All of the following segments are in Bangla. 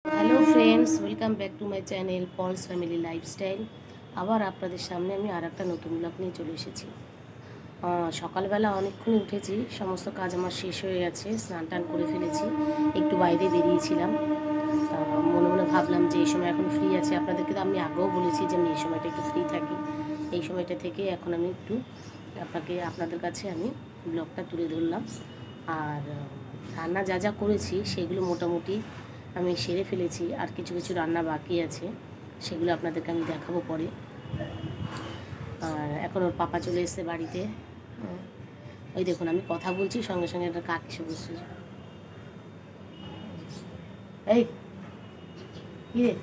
Hello friends, welcome back to my channel Paul's family lifestyle. আবার আপনাদের সামনে আমি আর একটা নতুন ব্লগ নিয়ে চলে এসেছি। সকালবেলা অনেকক্ষণ উঠেছি, সমস্ত কাজ আমার শেষ হয়ে গেছে, স্নান টান করে ফেলেছি, একটু বাইরে বেরিয়েছিলাম। মনে মনে ভাবলাম যে এই সময় এখন ফ্রি আছে। আপনাদেরকে তো আমি আগেও বলেছি যে আমি এই সময়টা একটু ফ্রি থাকি। এই সময়টা থেকে এখন আমি একটু আপনাদের কাছে আমি ব্লগটা তুলে ধরলাম। আর রান্না যা যা করেছি সেগুলো মোটামুটি আমি সেরে ফেলেছি, আর কিছু কিছু রান্না বাকি আছে, সেগুলো আপনাদেরকে আমি দেখাবো পরে। আর এখন ওর পাপা চলে এসেছে বাড়িতে। ওই দেখুন, আমি কথা বলছি, সঙ্গে সঙ্গে একটা কাক এসে বসছে। এই কি রে,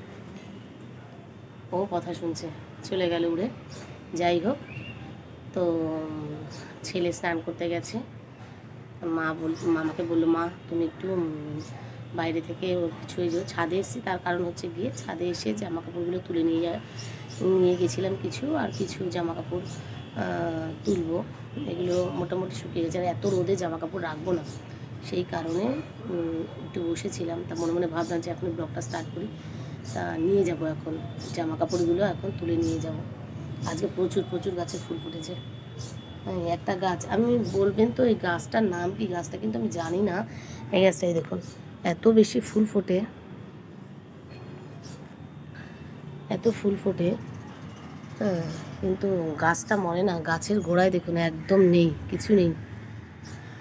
ও কথা শুনছে, চলে গেল উড়ে। যাই হোক, তো ছেলে স্নান করতে গেছে। মামাকে বললো, মা তুমি একটু বাইরে থেকে কিছু এই যে ছাদে এসেছি, তার কারণ হচ্ছে গিয়ে ছাদে এসে জামা কাপড়গুলো তুলে নিয়ে গেছিলাম কিছু, আর কিছু জামা কাপড় তুলবো। এগুলো মোটামুটি শুকিয়ে গেছে, আর এত রোদে জামা কাপড় রাখবো না, সেই কারণে একটু বসেছিলাম। তা মনে মনে ভাবলাম যে এখন ব্লগটা স্টার্ট করি। তা নিয়ে যাব এখন জামা কাপড়গুলো, এখন তুলে নিয়ে যাব। আজকে প্রচুর প্রচুর গাছে ফুল ফুটেছে। একটা গাছ, আমি বলবেন তো এই গাছটার নাম কি? গাছটা কিন্তু আমি জানি না। এই গাছটাই দেখুন, এত বেশি ফুল ফোটে, এত ফুল ফোটে। হ্যাঁ, কিন্তু গাছটা মরে না। গাছের গোড়ায় দেখুন একদম নেই, কিছু নেই।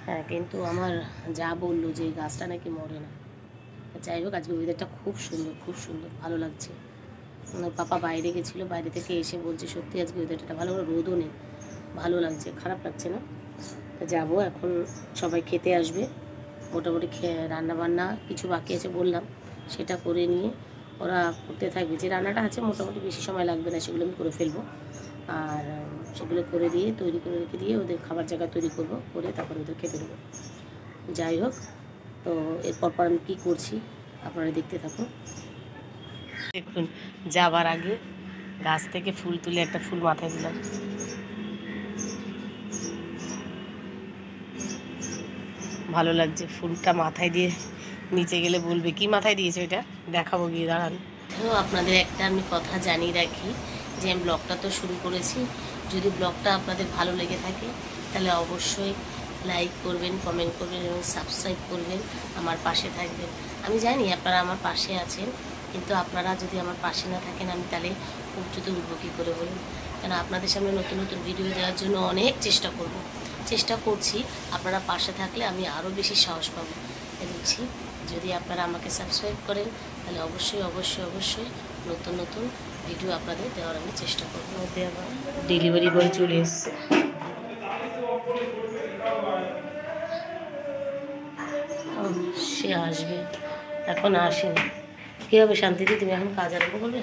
হ্যাঁ, কিন্তু আমার যা বললো যে এই গাছটা নাকি মরে না। যাই হোক, আজকে ওয়েদারটা খুব সুন্দর, খুব সুন্দর, ভালো লাগছে। পাপা বাইরে গেছিলো, বাইরে থেকে এসে বলছে সত্যি আজকে ওয়েদারটা ভালো, রোদও নেই, ভালো লাগছে, খারাপ লাগছে না। যাবো এখন, সবাই খেতে আসবে। মোটামুটি রান্না বান্না কিছু বাকি আছে বললাম, সেটা করে নিয়ে ওরা করতে থাকবে। যে রান্নাটা আছে মোটামুটি বেশি সময় লাগবে না, সেগুলো আমি করে ফেলবো। আর সেগুলো করে দিয়ে তৈরি করে রেখে দিয়ে ওদের খাবার জায়গা তৈরি করব, করে তারপরে ওদের খেতে দেবো। যাই হোক, তো এরপর আমি কী করছি আপনারা দেখতে থাকুন। দেখুন, যাবার আগে গাছ থেকে ফুল তুলে একটা ফুল মাথায় দিলাম। ভালো লাগছে ফুলটা মাথায় দিয়ে। নিচে গেলে বলবে কি মাথায় দিয়েছে, এটা দেখাবো গিয়ে, দাঁড়ান। তো আপনাদের একটা আমি কথা জানিয়ে রাখি যে আমি ব্লগটা তো শুরু করেছি। যদি ব্লগটা আপনাদের ভালো লেগে থাকে তাহলে অবশ্যই লাইক করবেন, কমেন্ট করবেন এবং সাবস্ক্রাইব করবেন, আমার পাশে থাকবেন। আমি জানি আপনারা আমার পাশে আছেন, কিন্তু আপনারা যদি আমার পাশে না থাকেন আমি তাহলে উঁচুতে উঠবো কী করে বলুন? কেন আপনাদের সামনে নতুন নতুন ভিডিও দেওয়ার জন্য অনেক চেষ্টা করছি। আপনারা পাশে থাকলে আমি আরও বেশি সাহস পাবো। দেখছি, যদি আপনারা আমাকে সাবস্ক্রাইব করেন তাহলে অবশ্যই অবশ্যই অবশ্যই নতুন নতুন ভিডিও আপনাদের দেওয়ার আমি চেষ্টা করব। মধ্যে আবার ডেলিভারি বয় চলে এসছে, সে আসবে, এখন আসেনি। কী হবে শান্তিদি, তুমি এখন কাজ আরম্ভ করবে?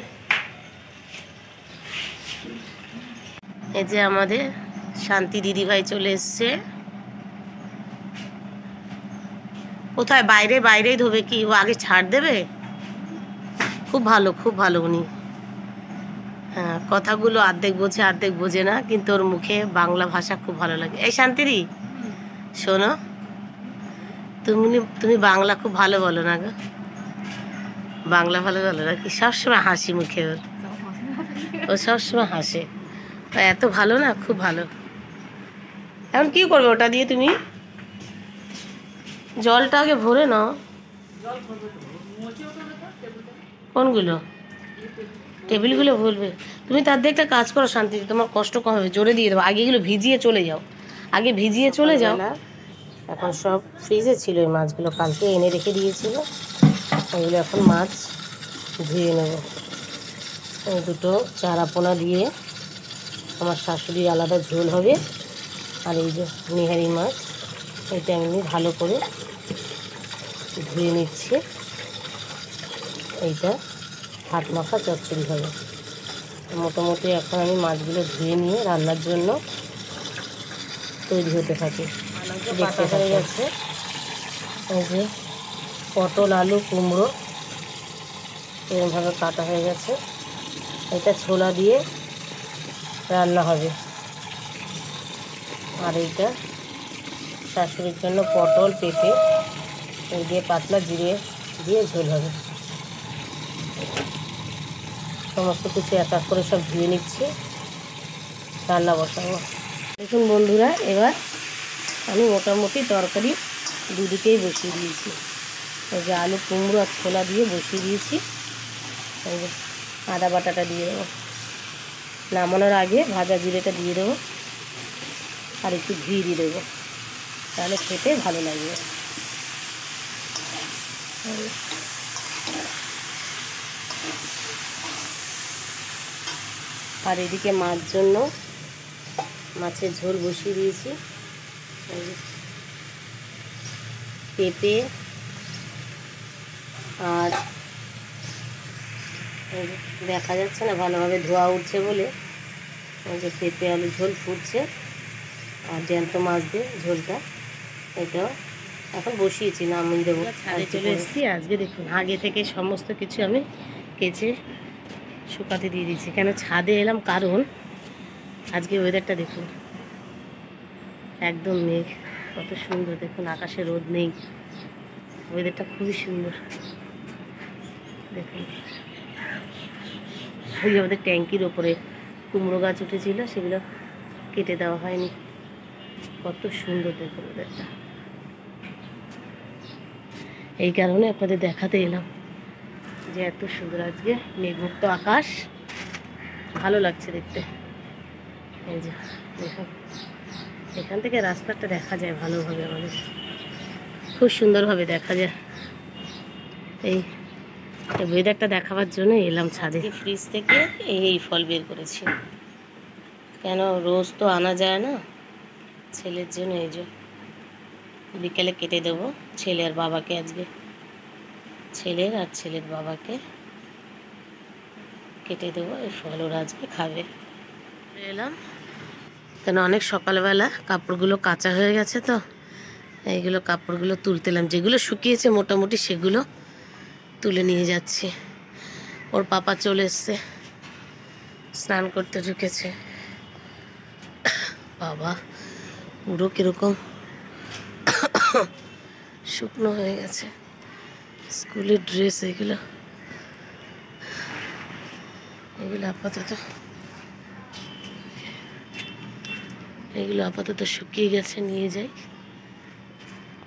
এই যে আমাদের শান্তি দিদিভাই চলে এসছে। কোথায়? বাইরেই ধোবে কি? ও আগে ছাড় দেবে? খুব ভালো উনি। হ্যাঁ, কথাগুলো অর্ধেক বোঝে না, কিন্তু ওর মুখে বাংলা ভাষা খুব ভালো লাগে। এই শান্তিদি, শোনো, তুমি বাংলা খুব ভালো বলো না গো? বাংলা ভালো বলো না কি? সবসময় হাসি মুখে ওর, ও সবসময় হাসে, এত ভালো না, খুব ভালো। এখন কি করবে ওটা দিয়ে? তুমি জলটা আগে ভরে নাও। কোনগুলো? টেবিলগুলো ভরবে? তুমি তার দিয়ে একটা কাজ করো শান্তি, তোমার কষ্ট কম হবে, জোরে দিয়ে দেবো। আগে এগুলো ভিজিয়ে চলে যাও, আগে ভিজিয়ে চলে যাও। এখন সব ফ্রিজে ছিল, এই মাছগুলো কালকে এনে রেখে দিয়েছিল, এগুলো এখন মাছ ধুয়ে নেব। দুটো চারাপোনা দিয়ে আমার শাশুড়ির আলাদা ঝোল হবে, আর এই যে নিহারি মাছ, এটা এমনি ভালো করে ধুয়ে নিচ্ছি। এইটা হাত মাখা চচ্চড়ি হবে। মোটামুটি এখন আমি মাছগুলো ধুয়ে নিয়ে রান্নার জন্য তৈরি হতে থাকি। দেখতে হয়ে গেছে, এই যে পটল, আলু, কুমড়ো এরকমভাবে কাটা হয়ে গেছে। এটা ছোলা দিয়ে রান্না হবে, আর এইটা শাশুড়ির জন্য পটল, পেঁপে এই দিয়ে পাতলা জিরে দিয়ে ঝোল হবে। সমস্ত কিছু এক এক করে সব ধুয়ে নিচ্ছি, রান্না বসাবো। দেখুন বন্ধুরা, এবার আমি মোটামুটি তরকারি দুদিকেই বসিয়ে দিয়েছি। এই যে আলু কুমড়ো আর ছোলা দিয়ে বসিয়ে দিয়েছি। এই যে আদা বাটাটা দিয়ে দেবো, নামানোর আগে ভাজা জিরেটা দিয়ে দেবো, আর একটু ঘি দিয়ে দেবো, তাহলে খেতে ভালো লাগবে। আর এদিকে মাছ জন্য মাছের ঝোল বসিয়ে দিয়েছি। পেঁপে আর দেখা যাচ্ছে না ভালোভাবে ধোয়া উঠছে বলে, এই যে পেঁপে আলু ঝোল ফুটছে, আর জ্যান্ত মাছ দিয়ে ঝোলটা এটাও এখন বসিয়েছি, নামিয়ে দেবো। ছাদে চলে এসেছি। আজকে দেখুন আগে থেকে সমস্ত কিছু আমি কেচে শুকাতে দিয়ে দিয়েছি। কেন ছাদে এলাম, কারণ আজকে ওয়েদারটা দেখুন, একদম মেঘ, কত সুন্দর দেখুন, আকাশে রোদ নেই, ওয়েদারটা খুবই সুন্দর দেখুন। ওই আমাদের ট্যাঙ্কির ওপরে কুমড়ো গাছ উঠেছিল, সেগুলো কেটে দেওয়া হয়নি, কত সুন্দর দেখুন ওয়েদারটা। এই কারণে আপনাদের দেখাতে এলাম যে এত সুন্দর আজকে মেঘমুক্ত আকাশ, ভালো লাগছে দেখতে। এই যে দেখুন, এখান থেকে রাস্তাটা দেখা যায় ভালোভাবে, আমাদের খুব সুন্দরভাবে দেখা যায়। এই ওয়েদারটা দেখাবার জন্য এলাম ছাদে। ফ্রিজ থেকে এই ফল বের করেছি, কেন রোজ তো আনা যায় না, ছেলের জন্য। এই যে বিকেলে কেটে দেবো ছেলে আর বাবাকে, আজকে ছেলের আর ছেলের বাবাকে কেটে দেবো এই ফল, ওরা আজকে খাবে। এলাম কেন অনেক সকালবেলা, কাপড়গুলো কাঁচা হয়ে গেছে, তো এইগুলো কাপড়গুলো তুলতেলাম, যেগুলো শুকিয়েছে মোটামুটি সেগুলো তুলে নিয়ে যাচ্ছি। ওর পাপা চলে এসছে, স্নান করতে ঢুকেছে। বাবা পুরো কীরকম শুকনো হয়ে গেছে, স্কুলের ড্রেস এগুলো আপাতত শুকিয়ে গেছে, নিয়ে যাই,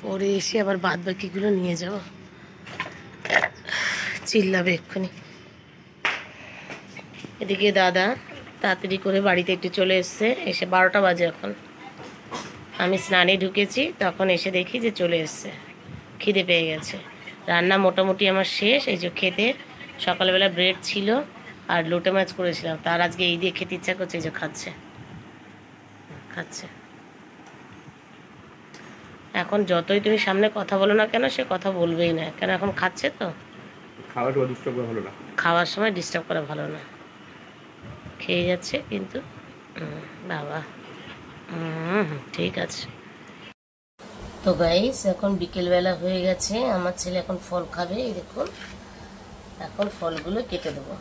পরে এসে আবার বাদ বাকিগুলো নিয়ে যাব। চিল্লাবে এক্ষুনি। এদিকে দাদা তাড়াতাড়ি করে বাড়িতে একটু চলে এসছে, এসে 12টা বাজে এখন। আমি স্নানে ঢুকেছি, তখন এসে দেখি যে চলে এসছে, খিদে পেয়ে গেছে। রান্না মোটামুটি আমার শেষ। এই যে খেতে সকালবেলা ব্রেড ছিল আর লোটে মাছ করেছিলাম, তার আজকে এই দিয়ে খেতে ইচ্ছা করছে। এই যে খাচ্ছে। এখন যতই তুমি সামনে কথা বলো না কেন, সে কথা বলবেই না, কেন এখন খাচ্ছে তো। খাওয়ার সময় ডিস্টার্ব করা ভালো না, খেয়ে যাচ্ছে কিন্তু। বাবা ঠিক আছে। তো গাইস, এখন বিকেলবেলা হয়ে গেছে, আমার ছেলে এখন ফল খাবে। এই দেখুন, এখন ফলগুলো কেটে দেবো।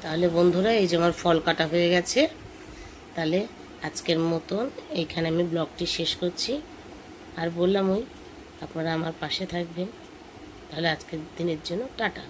তাহলে বন্ধুরা, এই যে আমার ফল কাটা হয়ে গেছে। তাহলে আজকের মতন এইখানে আমি ব্লগটি শেষ করছি। আর বললাম আপনারা আমার পাশে থাকবেন। তাহলে আজকের দিনের জন্য টাটা।